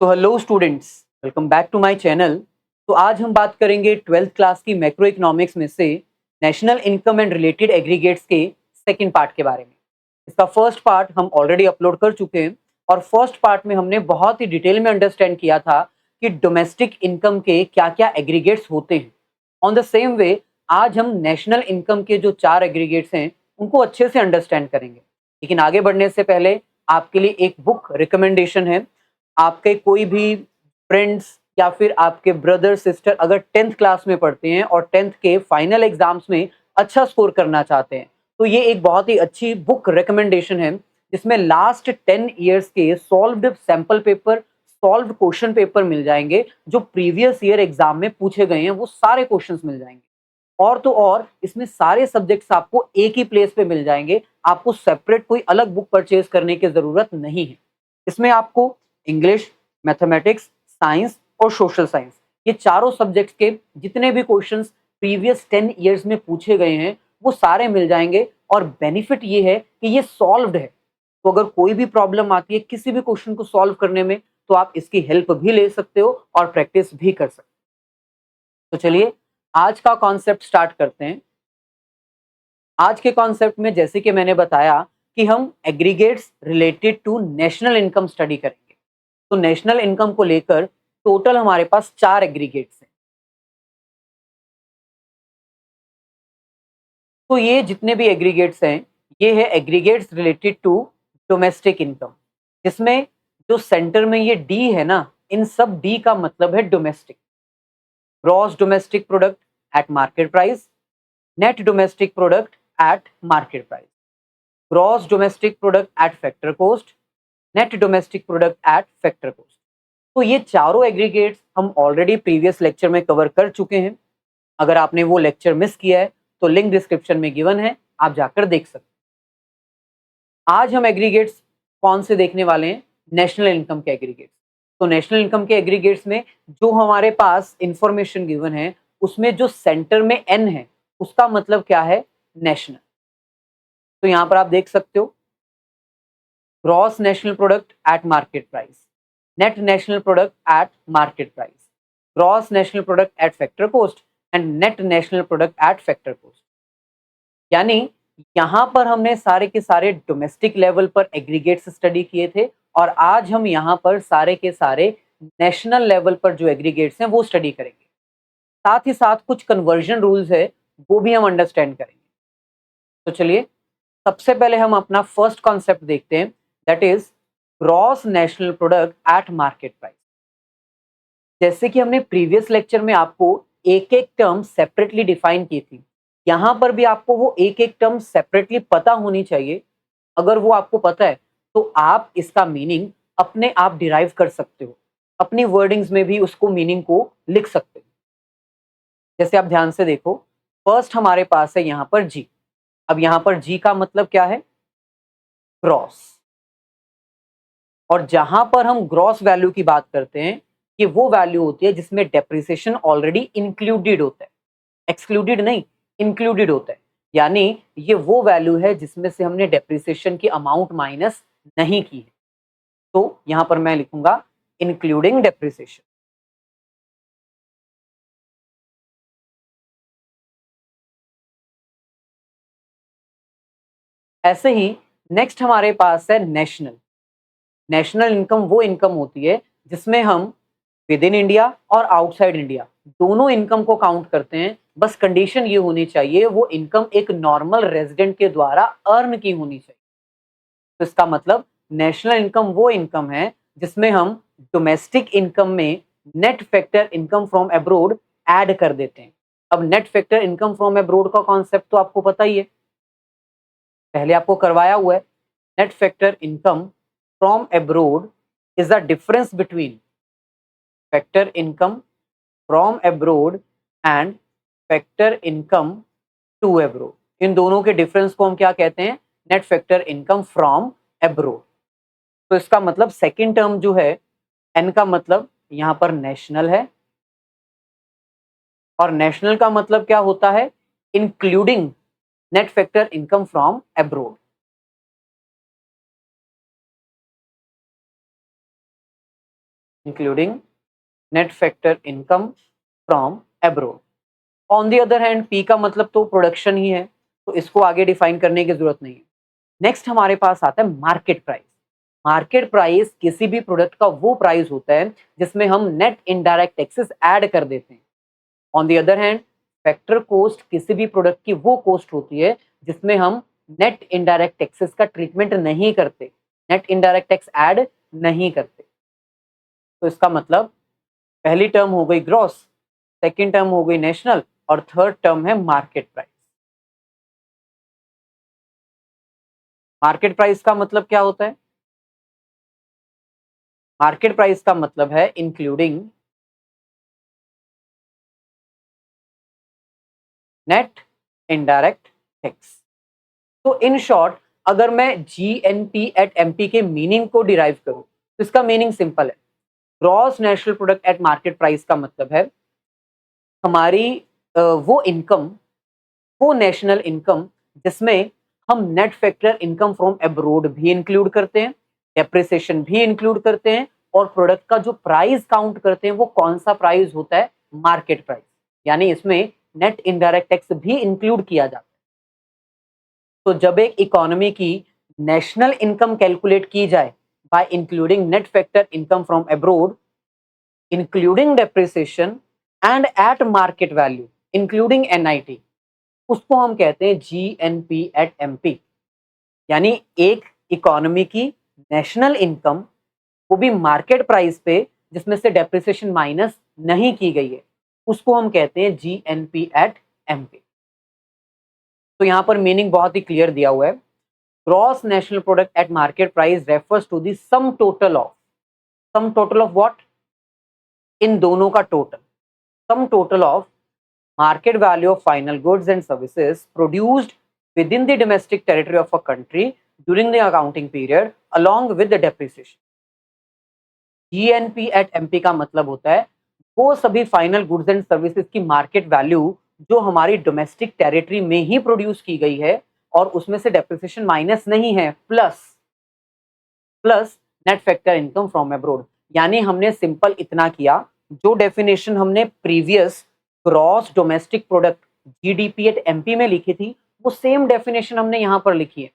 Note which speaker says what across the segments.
Speaker 1: तो hello students, welcome back to my channel. तो आज हम बात करेंगे 12th क्लास की मैक्रो इकोनॉमिक्स में से national income and related aggregates के सेकंड पार्ट के बारे में। इसका फर्स्ट पार्ट हम ऑलरेडी अपलोड कर चुके हैं और फर्स्ट पार्ट में हमने बहुत ही डिटेल में अंडरस्टैंड किया था कि डोमेस्टिक इनकम के क्या क्या एग्रीगेट्स होते हैं। ऑन द सेम वे आज हम नेशनल इनकम के जो 4 एग्रीगेट्स हैं उनको अच्छे से अंडरस्टैंड करेंगे। लेकिन आगे बढ़ने से पहले आपके लिए एक बुक रिकमेंडेशन है। आपके कोई भी फ्रेंड्स या फिर आपके ब्रदर सिस्टर अगर 10th क्लास में पढ़ते हैं और 10th के फाइनल एग्जाम्स में अच्छा स्कोर करना चाहते हैं तो ये एक बहुत ही अच्छी बुक रिकमेंडेशन है जिसमें लास्ट 10 इयर्स के solved sample paper, solved question paper मिल जाएंगे। जो प्रीवियस ईयर एग्जाम में पूछे गए हैं वो सारे क्वेश्चंस मिल जाएंगे। और तो और इसमें सारे सब्जेक्ट्स आपको एक ही प्लेस पे मिल जाएंगे। आपको सेपरेट कोई अलग बुक परचेज करने की जरूरत नहीं है। इसमें आपको इंग्लिश, मैथमेटिक्स, साइंस और सोशल साइंस ये चारों सब्जेक्ट्स के जितने भी क्वेश्चंस प्रीवियस 10 इयर्स में पूछे गए हैं वो सारे मिल जाएंगे। और बेनिफिट ये है कि ये सॉल्व्ड है। तो अगर कोई भी प्रॉब्लम आती है किसी भी क्वेश्चन को सॉल्व करने में तो आप इसकी हेल्प भी ले सकते हो और प्रैक्टिस भी कर सकते हो। तो चलिए आज का कॉन्सेप्ट स्टार्ट करते हैं। आज के कॉन्सेप्ट में जैसे कि मैंने बताया कि हम aggregates related to national income study करेंगे। तो नेशनल इनकम को लेकर टोटल हमारे पास 4 एग्रीगेट्स हैं। तो ये जितने भी एग्रीगेट्स हैं ये है aggregates related to domestic income, जिसमें जो सेंटर में ये डी है ना, इन सब डी का मतलब है domestic. Gross domestic product at market price, net domestic product at market price, gross domestic product at factor cost, net domestic product at factor cost. तो ये चारों एग्रीगेट्स हम ऑलरेडी प्रीवियस लेक्चर में कवर कर चुके हैं। अगर आपने वो लेक्चर मिस किया है तो लिंक डिस्क्रिप्शन में गिवन है, आप जाकर देख सकते हैं। आज हम एग्रीगेट्स कौन से देखने वाले हैं? नेशनल इनकम के एग्रीगेट्स। तो नेशनल इनकम के एग्रीगेट्स में जो हमारे पास इंफॉर्मेशन गिवन है उसमें जो सेंटर में एन है उसका मतलब क्या है? नेशनल। तो यहां पर आप देख सकते हो gross national product at market price, net national product at market price, gross national product eight factor cost and net national product eight factor cost. यानी यहां पर हमने सारे के सारे डोमेस्टिक लेवल पर एग्रीगेट्स स्टडी किए थे और आज हम यहां पर सारे के सारे नेशनल लेवल पर जो एग्रीगेट्स हैं वो स्टडी करेंगे। साथ ही साथ कुछ कन्वर्जन रूल्स है वो भी हम अंडरस्टैंड करेंगे। तो चलिए सबसे पहले हम अपना फर्स्ट कॉन्सेप्ट देखते हैं, that is gross national product at market price. जैसे कि हमने प्रीवियस लेक्चर में आपको एक एक टर्म सेपरेटली डिफाइन की थी, यहां पर भी आपको वो एक एक टर्म सेपरेटली पता होनी चाहिए। अगर वो आपको पता है तो आप इसका मीनिंग अपने आप डिराइव कर सकते हो, अपनी वर्डिंग्स में भी उसको मीनिंग को लिख सकते हो। जैसे आप ध्यान से देखो, फर्स्ट हमारे पास है यहाँ पर जी। अब यहाँ पर जी का मतलब क्या है? ग्रॉस। और जहां पर हम ग्रॉस वैल्यू की बात करते हैं ये वो वैल्यू होती है जिसमें डेप्रिसिएशन ऑलरेडी इंक्लूडेड होता है, एक्सक्लूडेड नहीं, इंक्लूडेड होता है। यानी ये वो वैल्यू है जिसमें से हमने डेप्रिसिएशन की अमाउंट माइनस नहीं की है। तो यहां पर मैं लिखूंगा इंक्लूडिंग डेप्रिसिएशन। ऐसे ही नेक्स्ट हमारे पास है नेशनल। नेशनल इनकम वो इनकम होती है जिसमें हम विद इन इंडिया और आउटसाइड इंडिया दोनों इनकम को काउंट करते हैं। बस कंडीशन ये होनी चाहिए वो इनकम एक नॉर्मल रेजिडेंट के द्वारा अर्न की होनी चाहिए। तो इसका मतलब नेशनल इनकम वो इनकम है जिसमें हम डोमेस्टिक इनकम में net factor income from abroad add कर देते हैं। अब net factor income from abroad का कॉन्सेप्ट तो आपको पता ही है, पहले आपको करवाया हुआ है। Net factor income from abroad is the difference between factor income from abroad and factor income to abroad. इन दोनों के डिफरेंस को हम क्या कहते हैं? Net factor income from abroad. तो इसका मतलब सेकंड टर्म जो है एन का मतलब यहाँ पर नेशनल है और नेशनल का मतलब क्या होता है? Including net factor income from abroad. Including net factor income from abroad. On the other hand P का मतलब तो प्रोडक्शन ही है, तो इसको आगे डिफाइन करने की जरूरत नहीं है। नेक्स्ट हमारे पास आता है मार्केट प्राइस। मार्केट प्राइस किसी भी प्रोडक्ट का वो प्राइस होता है जिसमें हम नेट इनडायरेक्ट टैक्सेस ऐड कर देते हैं। On the other hand factor cost किसी भी प्रोडक्ट की वो कॉस्ट होती है जिसमें हम नेट इनडायरेक्ट टैक्सेस का ट्रीटमेंट नहीं करते, नेट इनडायरेक्ट टैक्स ऐड नहीं करते। तो इसका मतलब पहली टर्म हो गई ग्रॉस, सेकेंड टर्म हो गई नेशनल, और थर्ड टर्म है मार्केट प्राइस। मार्केट प्राइस का मतलब क्या होता है? मार्केट प्राइस का मतलब है इंक्लूडिंग नेट इनडायरेक्ट टैक्स। तो इन शॉर्ट अगर मैं जीएनपी एट एमपी के मीनिंग को डिराइव करूं तो इसका मीनिंग सिंपल है। Gross national product at market price का मतलब है हमारी वो इनकम, वो नेशनल इनकम जिसमें हम net factor income from abroad भी इंक्लूड करते हैं, डेप्रिसिएशन भी इंक्लूड करते हैं, और प्रोडक्ट का जो प्राइस काउंट करते हैं वो कौन सा प्राइस होता है? Market price. यानी इसमें नेट इनडायरेक्ट टैक्स भी इंक्लूड किया जाता है। तो जब एक इकोनॉमी की नेशनल इनकम कैलकुलेट की जाए bye including net factor income from abroad, including depreciation and eight market value including NIT, उसको हम कहते हैं जीएनपी एट एमपी। यानी एक इकोनॉमी की नेशनल इनकम, वो भी मार्केट प्राइस पे जिसमें से डेप्रिसिएशन माइनस नहीं की गई है, उसको हम कहते हैं जीएनपी एट एमपी। तो यहां पर मीनिंग बहुत ही क्लियर दिया हुआ है। Gross national product at market price refers to the sum total of what? इन दोनों का total, sum total of market value of final goods and services produced within the domestic territory of a country during the accounting period along with the depreciation. GNP at MP का मतलब होता है वो सभी final goods and services की market value जो हमारी domestic territory में ही प्रोड्यूस की गई है और उसमें से डेप्रिसिएशन माइनस नहीं है, plus net factor income from abroad. यानी हमने सिंपल इतना किया, जो डेफिनेशन हमने previous gross domestic product GDP at MP में लिखी थी वो सेम डेफिनेशन हमने यहां पर लिखी है।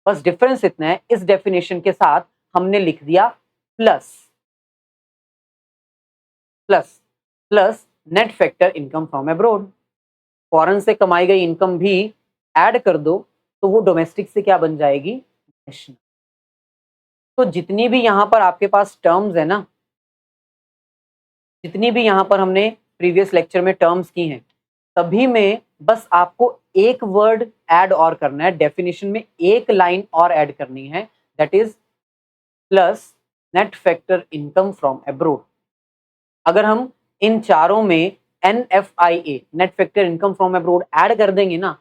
Speaker 1: बस डिफरेंस इतना है, इस डेफिनेशन के साथ हमने लिख दिया plus plus plus net factor income from abroad. Foreign से कमाई गई इनकम भी ऐड कर दो तो वो डोमेस्टिक से क्या बन जाएगी? नेशनल। तो जितनी भी यहां पर आपके पास टर्म्स है ना, जितनी भी यहां पर हमने प्रीवियस लेक्चर में टर्म्स की हैं, सभी में बस आपको एक वर्ड ऐड और करना है, डेफिनेशन में एक लाइन और ऐड करनी है, that is plus net factor income from abroad. अगर हम इन चारों में NFIA net factor income from abroad add कर देंगे ना,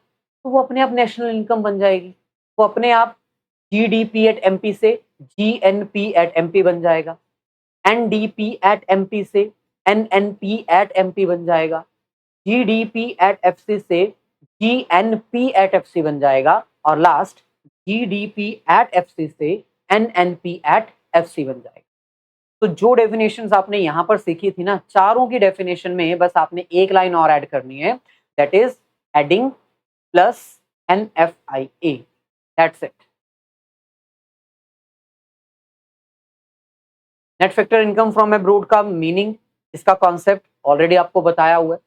Speaker 1: तो वो अपने आप नेशनल इनकम बन जाएगी। वो अपने आप GDP एट MP से GNP एट MP बन जाएगा, NDP एट MP से NNP एट MP बन जाएगा, GDP एट FC से GNP एट FC बन जाएगा, और लास्ट GDP एट FC से NNP एट FC बन जाएगा। तो जो डेफिनेशंस आपने यहां पर सीखी थी ना, चारों की डेफिनेशन में बस आपने एक लाइन और ऐड करनी है, that is adding plus NFIA, that's it. Net factor income from abroad का मीनिंग, इसका कॉन्सेप्ट ऑलरेडी आपको बताया हुआ है।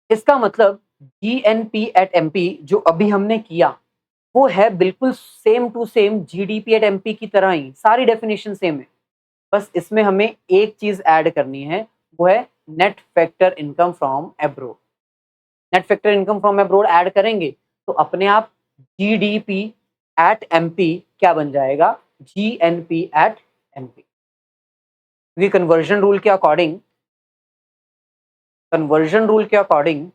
Speaker 1: इसका मतलब GNP एट MP जो अभी हमने किया वो है बिल्कुल same to same GDP at MP की तरह ही, सारी डेफिनेशन सेम है। बस इसमें हमें एक चीज ऐड करनी है, वो है net factor income from abroad. Net factor income from abroad add करेंगे तो अपने आप GDP एट MP क्या बन जाएगा? GNP at MP। Conversion rule के अकॉर्डिंग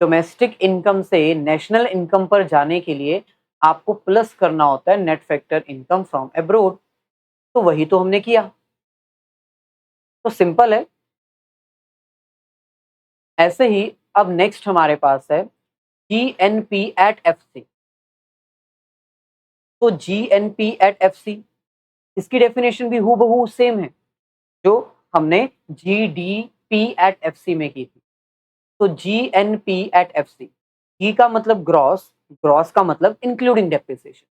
Speaker 1: डोमेस्टिक इनकम से नेशनल इनकम पर जाने के लिए आपको प्लस करना होता है net factor income from abroad. तो वही तो हमने किया, तो सिंपल है। ऐसे ही अब नेक्स्ट हमारे पास है GNP एट FC। तो GNP एट FC इसकी डेफिनेशन भी हूबहू सेम है जो हमने जीडीपी एट एफसी में की थी। तो जीएनपी एट एफसी, जी का मतलब ग्रॉस, ग्रॉस का मतलब इंक्लूडिंग डेप्रिसिएशन,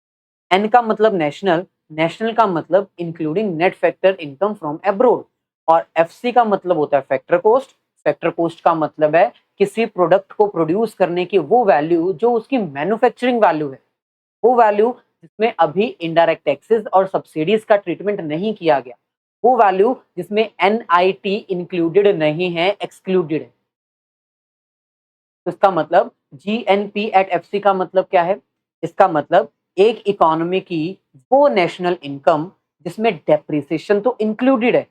Speaker 1: एन का मतलब नेशनल, नेशनल का मतलब including net factor income from abroad, और एफसी का मतलब होता है फैक्टर कोस्ट। फैक्टर कोस्ट का मतलब है किसी प्रोडक्ट को प्रोड्यूस करने की वो वैल्यू जो उसकी मैन्युफैक्चरिंग वैल्यू है, वो वैल्यू जिसमें अभी इनडायरेक्ट टैक्सेस और सब्सिडीज का ट्रीटमेंट नहीं किया गया, वो वैल्यू जिसमें एनआईटी इंक्लूडेड नहीं है, एक्सक्लूडेड है। तो इसका मतलब जीएनपी एट एफसी का मतलब क्या है? इसका मतलब एक इकोनॉमी की वो नेशनल इनकम जिसमें डेप्रिसिएशन तो इंक्लूडेड है,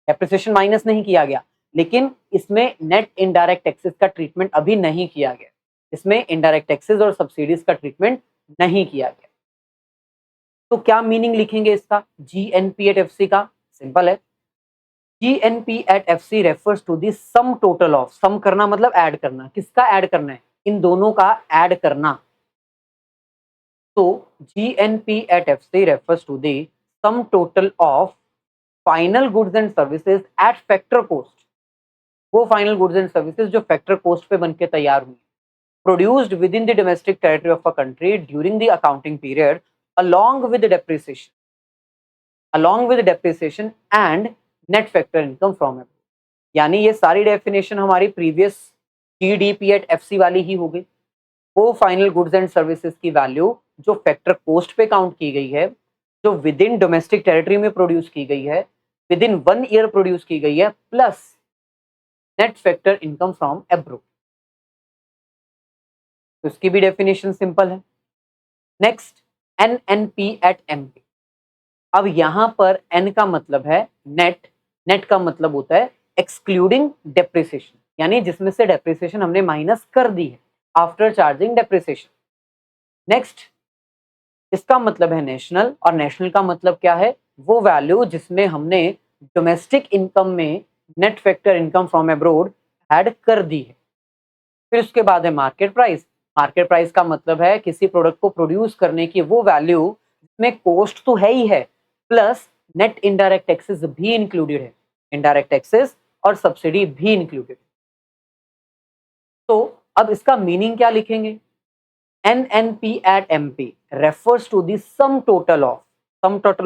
Speaker 1: डेप्रिसिएशन माइनस नहीं किया गया, लेकिन इसमें नेट इनडायरेक्ट टैक्सेस का ट्रीटमेंट अभी नहीं किया गया, इसमें इनडायरेक्ट टैक्सेस और सब्सिडीज का ट्रीटमेंट नहीं किया गया। तो क्या मीनिंग लिखेंगे इसका जीएनपी एट एफसी का? सिंपल है, GNP at FC refers to the sum total of, sum करना मतलब ऐड करना, किसका ऐड करना है? इन दोनों का ऐड करना। तो GNP at FC refers to the sum total of final goods and services at factor cost, वो फाइनल गुड्स एंड सर्विसेज जो फैक्टर कोस्ट पे बनके तैयार हुई, produced within the domestic territory of a country during the accounting period along with depreciation, along with depreciation and net factor income from it। यानी ये सारी definition हमारी previous GDP at FC वाली ही हो गई। वो फाइनल गुड्स एंड सर्विसेज की value जो फैक्टर कोस्ट पे काउंट की गई है, जो विद इन डोमेस्टिक टेरिटरी में प्रोड्यूस की गई है, विद इन 1 ईयर प्रोड्यूस की गई है, plus net factor income from abroad. तो इसकी भी डेफिनेशन सिंपल है। Next, NNP at MP. अब यहां पर एन का मतलब है नेट, नेट का मतलब होता है एक्सक्लूडिंग डेप्रिसिएशन, यानी जिसमें से डेप्रिसिएशन हमने माइनस कर दी है, आफ्टर चार्जिंग डेप्रिसिएशन। नेक्स्ट, इसका मतलब है नेशनल, और नेशनल का मतलब क्या है? वो वैल्यू जिसमें हमने डोमेस्टिक इनकम में net factor income from abroad add कर दी है। फिर उसके बाद है मार्केट प्राइस। मार्केट प्राइस का मतलब है किसी प्रोडक्ट को प्रोड्यूस करने की वो वैल्यू जिसमें कोस्ट तो है ही है, प्लस नेट इनडायरेक्ट टैक्सेस भी इंक्लूडेड है, इनडायरेक्ट टैक्सेस और सब्सिडी भी इंक्लूडेड। तो अब इसका मीनिंग क्या लिखेंगे? NNP at MP refers to the sum total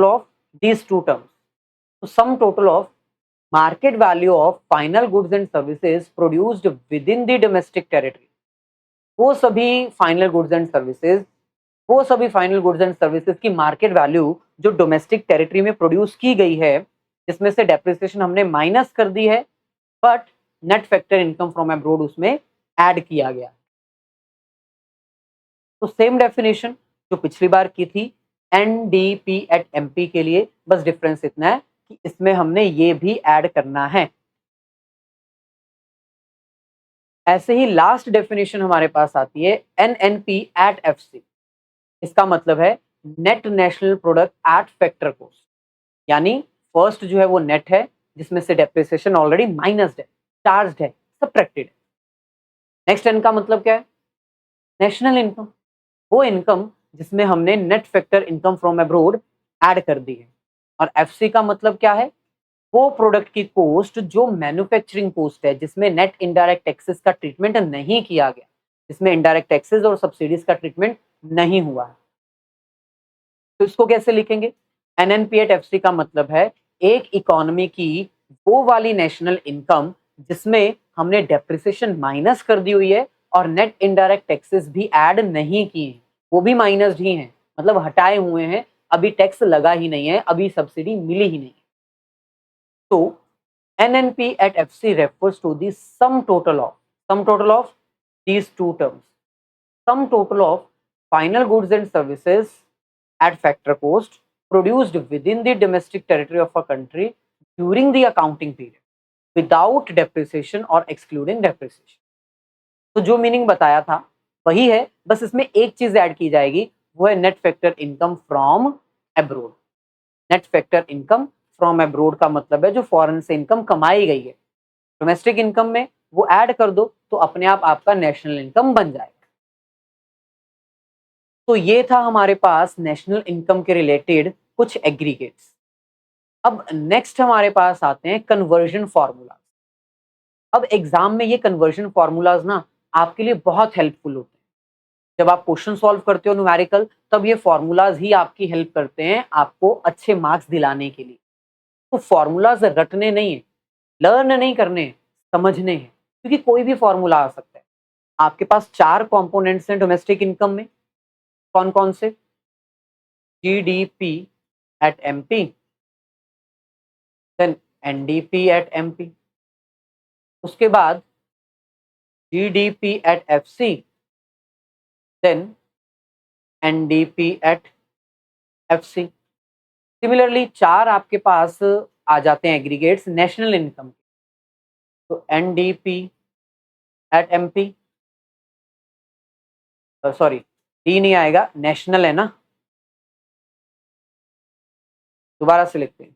Speaker 1: of these two terms. So sum total of market value of final goods and services produced within the domestic territory. वो सभी final goods and services, वो सभी final goods and services की market value जो domestic territory में produce की गई है, जिसमें से डेप्रिसिएशन हमने माइनस कर दी है, but net factor income from abroad उसमें ऐड किया गया। तो सेम डेफिनेशन जो पिछली बार की थी एनडीपी एट एमपी के लिए, बस डिफरेंस इतना है कि इसमें हमने ये भी ऐड करना है। ऐसे ही लास्ट डेफिनेशन हमारे पास आती है एनएनपी एट एफसी। इसका मतलब है net national product eight factor coast, यानी फर्स्ट जो है वो नेट है जिसमें से डेप्रिसिएशन ऑलरेडी माइनस्ड है, चार्ज्ड है, सब्ट्रैक्टेड है। नेक्स्ट एन का मतलब क्या है? नेशनल इनकम, वो इनकम जिसमें हमने net factor income from abroad add कर दी है। और एफसी का मतलब क्या है? वो प्रोडक्ट की कोस्ट जो मैन्युफैक्चरिंग कोस्ट है, जिसमें नेट इनडायरेक्ट टैक्सेस का ट्रीटमेंट नहीं किया गया, जिसमें इनडायरेक्ट टैक्सेस और सब्सिडीज का ट्रीटमेंट नहीं हुआ है। तो इसको कैसे लिखेंगे? एनएनपी एट एफसी का मतलब है एक इकोनॉमी की वो वाली नेशनल इनकम जिसमें हमने डेप्रिसिएशन माइनस कर दी हुई है और नेट इनडायरेक्ट टैक्सेस भी ऐड नहीं किए हैं, वो भी माइनस्ड ही हैं, मतलब हटाए हुए हैं, अभी टैक्स लगा ही नहीं है, अभी सब्सिडी मिली ही नहीं है। तो NNP at FC refers to the sum total of these two terms, sum total of final goods and services at factor cost produced within the domestic territory of a country during the accounting period without depreciation or excluding depreciation। तो जो meaning बताया था वही है, बस इसमें एक चीज ऐड की जाएगी, वो है net factor income from abroad. Net factor income from abroad का मतलब है जो फॉरेन से इनकम कमाई गई है, डोमेस्टिक इनकम में वो ऐड कर दो तो अपने आप आपका नेशनल इनकम बन जाएगा। तो ये था हमारे पास नेशनल इनकम के रिलेटेड कुछ एग्रीगेट्स। अब नेक्स्ट हमारे पास आते हैं कन्वर्जन फार्मूला। अब एग्जाम में ये कन्वर्जन फार्मूलाज ना आपके लिए बहुत हेल्पफुल होते हैं। जब आप क्वेश्चन सॉल्व करते हो न्यूमेरिकल, तब ये फार्मूलाज ही आपकी हेल्प करते हैं आपको अच्छे मार्क्स दिलाने के लिए। तो फार्मूलाज रटने नहीं है, लर्न नहीं करने हैं, समझने हैं, क्योंकि कोई भी फार्मूला आ सकता है। आपके पास 4 कंपोनेंट्स हैं डोमेस्टिक इनकम में। कौन कौन से? GDP at MP, then NDP at MP, उसके बाद GDP at FC, then NDP at FC. Similarly 4 आपके पास आ जाते हैं एग्रीगेट्स नेशनल इनकम। तो NDP at MP, sorry D नहीं आएगा, नेशनल है ना, दोबारा से लिखते हैं।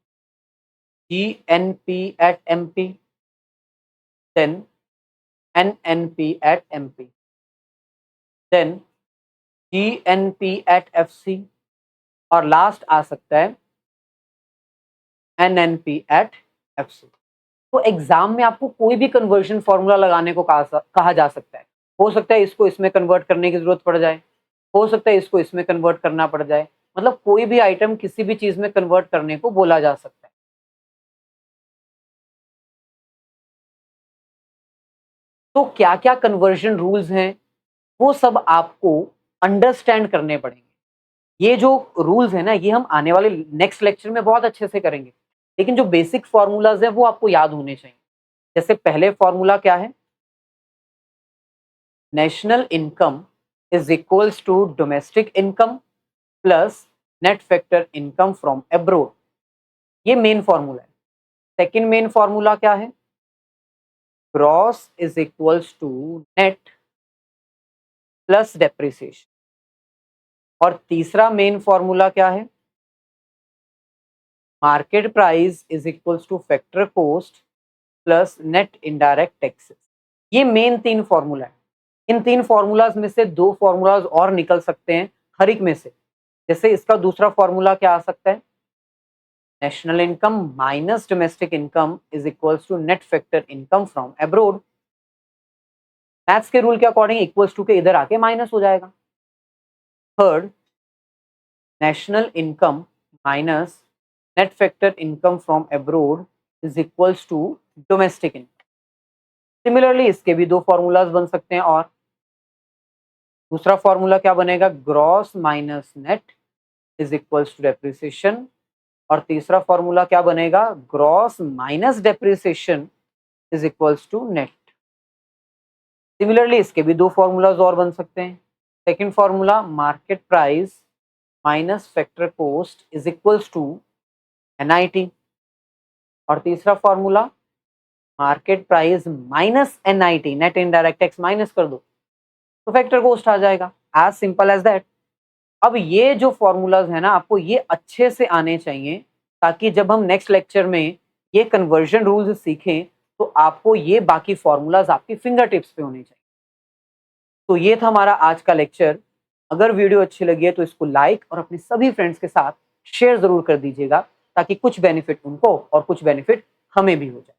Speaker 1: GNP at MP, then NNP at MP, then GNP at FC, और लास्ट आ सकता है NNP at FC। तो एग्जाम में आपको कोई भी कन्वर्जन फॉर्मूला लगाने को कहा जा सकता है। हो सकता है इसको इसमें कन्वर्ट करने की जरूरत पड़ जाए, हो सकता है इसको इसमें कन्वर्ट करना पड़ जाए, मतलब कोई भी आइटम किसी भी चीज में कन्वर्ट करने को बोला जा सकता है। तो क्या क्या कन्वर्जन रूल्स हैं वो सब आपको अंडरस्टैंड करने पड़ेंगे। ये जो रूल्स है ना, ये हम आने वाले नेक्स्ट लेक्चर में बहुत अच्छे से करेंगे, लेकिन जो बेसिक फॉर्मूलाज है वो आपको याद होने चाहिए। जैसे पहले फॉर्मूला क्या है? National income is equals to domestic income plus net factor income from abroad. ये मेन फॉर्मूला है। सेकंड मेन फॉर्मूला क्या है? Gross is equals to net plus depreciation. और तीसरा मेन फॉर्मूला क्या है? Market price is equals to factor cost plus net indirect taxes. ये main 3 formula है। इन 3 फॉर्मूलाज में से 2 फॉर्मूलाज और निकल सकते हैं हर एक में से। जैसे इसका दूसरा फॉर्मूला क्या आ सकता है? National income minus domestic income is equals to net factor income from abroad. Maths के रूल के अकॉर्डिंग इक्वल्स टू के इधर आके माइनस हो जाएगा। Third, national income minus net factor income from abroad is equals to domestic income. Similarly इसके भी 2 formulas बन सकते हैं। और दूसरा फॉर्मूला क्या बनेगा? Gross minus net is equals to depreciation. और तीसरा फॉर्मूला क्या बनेगा? Gross minus depreciation is equals to net. Similarly इसके भी 2 फॉर्मूलाज और बन सकते हैं। Second formula market price minus factor cost is equals to NIT। और तीसरा formula market price minus NIT, net indirect tax minus कर दो तो फैक्टर कॉस्ट आ जाएगा। As simple as that. अब ये जो फॉर्मूलाज है ना, आपको ये अच्छे से आने चाहिए, ताकि जब हम नेक्स्ट लेक्चर में ये कन्वर्जन रूल्स सीखें तो आपको ये बाकी फॉर्मूलाज आपकी फिंगर टिप्स पे होने चाहिए। तो ये था हमारा आज का लेक्चर। अगर वीडियो अच्छी लगी है तो इसको लाइक और अपने सभी फ्रेंड्स के साथ शेयर जरूर कर दीजिएगा, ताकि कुछ बेनिफिट उनको और कुछ बेनिफिट हमें भी हो जाए।